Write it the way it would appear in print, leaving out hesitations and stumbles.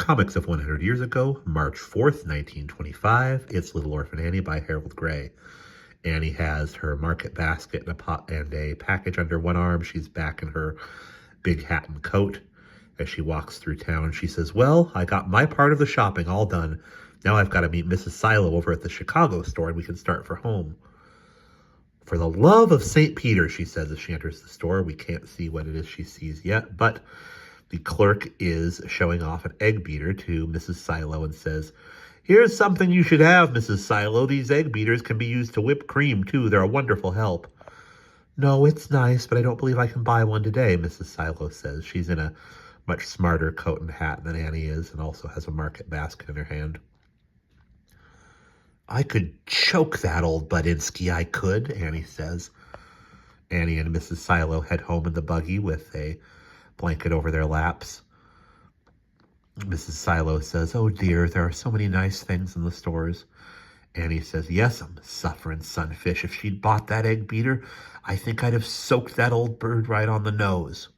Comics of 100 Years Ago, March 4th, 1925. It's Little Orphan Annie by Harold Gray. Annie has her market basket and a package under one arm. She's back in her big hat and coat. As she walks through town, she says, "Well, I got my part of the shopping all done. Now I've got to meet Mrs. Silo over at the Chicago store and we can start for home." "For the love of St. Peter," she says as she enters the store. We can't see what it is she sees yet, but the clerk is showing off an egg beater to Mrs. Silo and says, "Here's something you should have, Mrs. Silo. These egg beaters can be used to whip cream, too. They're a wonderful help." "No, it's nice, but I don't believe I can buy one today," Mrs. Silo says. She's in a much smarter coat and hat than Annie is, and also has a market basket in her hand. "I could choke that old Budinsky, I could," Annie says. Annie and Mrs. Silo head home in the buggy with a blanket over their laps. Mrs. Silo says, "Oh dear, there are so many nice things in the stores." Annie says, "Yes'm, sufferin' sunfish. If she'd bought that egg beater, I think I'd have soaked that old bird right on the nose."